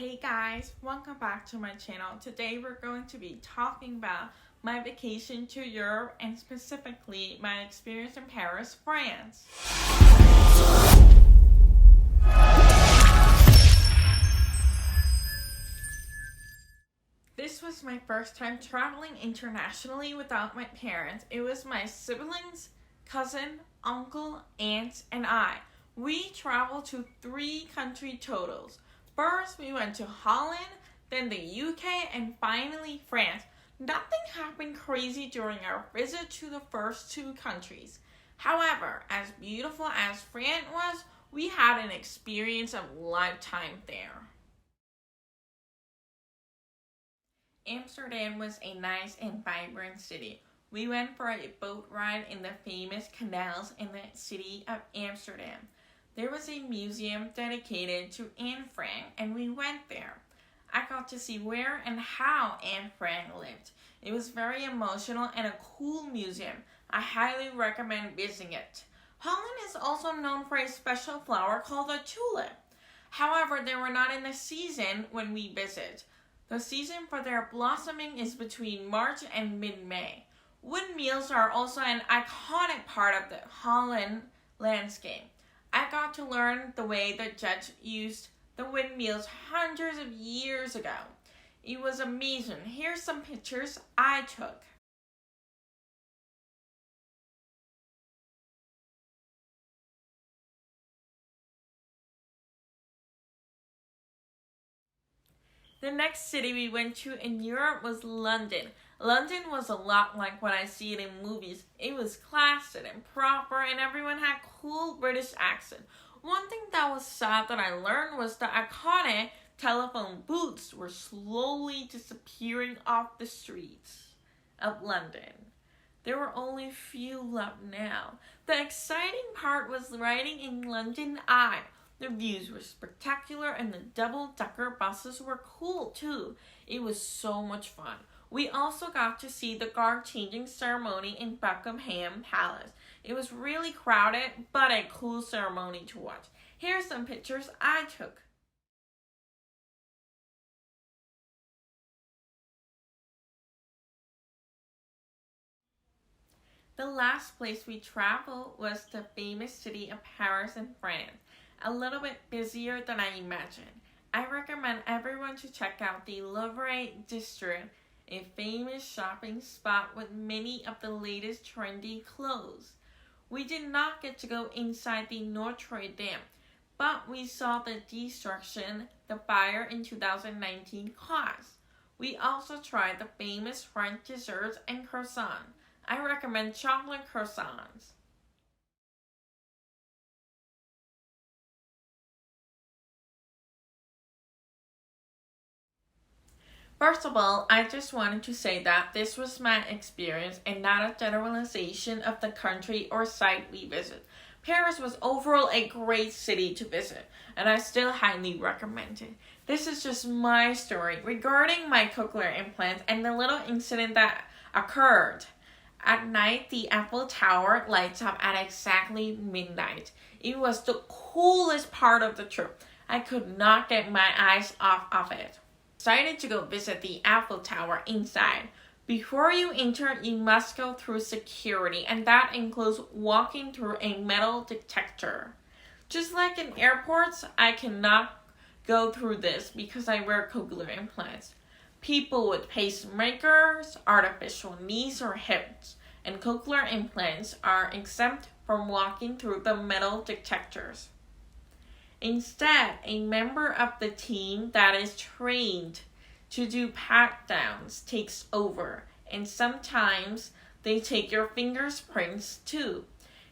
Hey guys, welcome back to my channel. Today we're going to be talking about my vacation to Europe and specifically my experience in Paris, France. This was my first time traveling internationally without my parents. It was my siblings, cousin, uncle, aunt, and I. We traveled to 3 country totals. First, we went to Holland, then the UK, and finally France. Nothing happened crazy during our visit to the first 2 countries. However, as beautiful as France was, we had an experience of a lifetime there. Amsterdam was a nice and vibrant city. We went for a boat ride in the famous canals in the city of Amsterdam. There was a museum dedicated to Anne Frank, and we went there. I got to see where and how Anne Frank lived. It was very emotional and a cool museum. I highly recommend visiting it. Holland is also known for a special flower called the tulip. However, they were not in the season when we visited. The season for their blossoming is between March and mid-May. Windmills are also an iconic part of the Holland landscape. I got to learn the way the Dutch used the windmills hundreds of years ago. It was amazing. Here's some pictures I took. The next city we went to in Europe was London. London was a lot like what I see it in movies. It was classy and proper and everyone had cool British accent. One thing that was sad that I learned was the iconic telephone booths were slowly disappearing off the streets of London. There were only few left now. The exciting part was riding in London Eye. The views were spectacular and the double-decker buses were cool too. It was so much fun. We also got to see the guard-changing ceremony in Buckingham Palace. It was really crowded, but a cool ceremony to watch. Here's some pictures I took. The last place we traveled was the famous city of Paris in France. A little bit busier than I imagined. I recommend everyone to check out the Louvre district, a famous shopping spot with many of the latest trendy clothes. We did not get to go inside the Notre Dame, but we saw the destruction the fire in 2019 caused. We also tried the famous French desserts and croissants. I recommend chocolate croissants. First of all, I just wanted to say that this was my experience and not a generalization of the country or site we visit. Paris was overall a great city to visit, and I still highly recommend it. This is just my story regarding my cochlear implants and the little incident that occurred. At night, the Eiffel Tower lights up at exactly midnight. It was the coolest part of the trip. I could not get my eyes off of it. Decided to go visit the Eiffel Tower inside. Before you enter, you must go through security, and that includes walking through a metal detector. Just like in airports, I cannot go through this because I wear cochlear implants. People with pacemakers, artificial knees or hips, and cochlear implants are exempt from walking through the metal detectors. Instead, a member of the team that is trained to do pat-downs takes over, and sometimes they take your fingerprints too.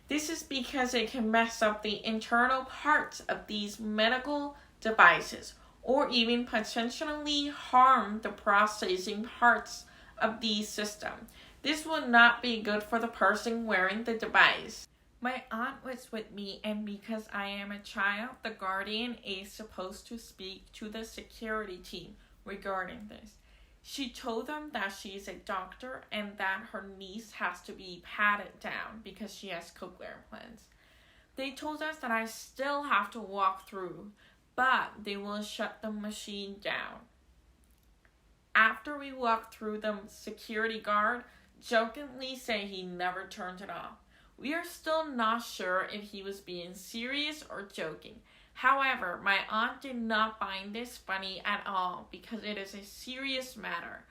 This is because it can mess up the internal parts of these medical devices, or even potentially harm the processing parts of the system. This would not be good for the person wearing the device. My aunt was with me, and because I am a child, the guardian is supposed to speak to the security team regarding this. She told them that she is a doctor and that her niece has to be patted down because she has cochlear implants. They told us that I still have to walk through, but they will shut the machine down. After we walked through, the security guard jokingly said he never turned it off. We are still not sure if he was being serious or joking. However, my aunt did not find this funny at all because it is a serious matter.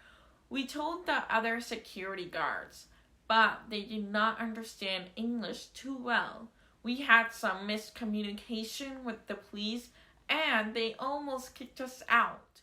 We told the other security guards, but they did not understand English too well. We had some miscommunication with the police and they almost kicked us out.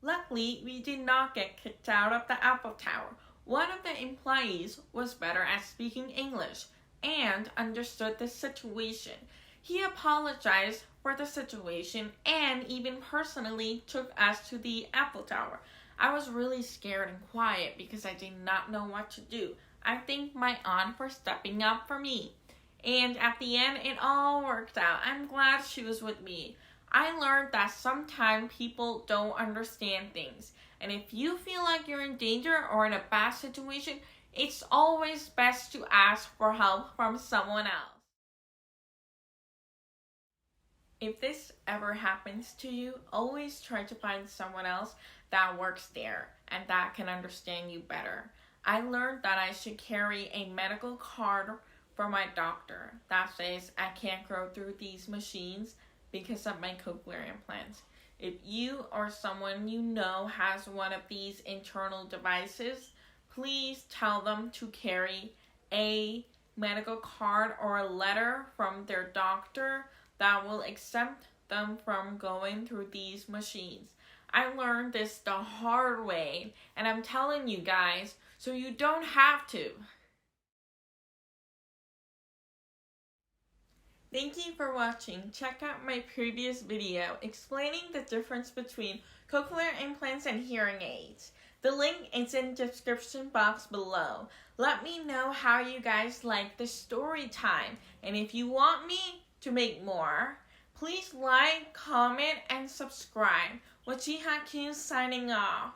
Luckily, we did not get kicked out of the Eiffel Tower. One of the employees was better at speaking English and understood the situation. He apologized for the situation and even personally took us to the Eiffel Tower. I was really scared and quiet because I did not know what to do. I thank my aunt for stepping up for me. And at the end, it all worked out. I'm glad she was with me. I learned that sometimes people don't understand things. And if you feel like you're in danger or in a bad situation, it's always best to ask for help from someone else. If this ever happens to you, always try to find someone else that works there and that can understand you better. I learned that I should carry a medical card from my doctor that says I can't go through these machines because of my cochlear implants. If you or someone you know has one of these internal devices, please tell them to carry a medical card or a letter from their doctor that will exempt them from going through these machines. I learned this the hard way, and I'm telling you guys, so you don't have to. Thank you for watching. Check out my previous video explaining the difference between cochlear implants and hearing aids. The link is in the description box below. Let me know how you guys like the story time, and if you want me to make more, please like, comment, and subscribe. Wajiha signing off.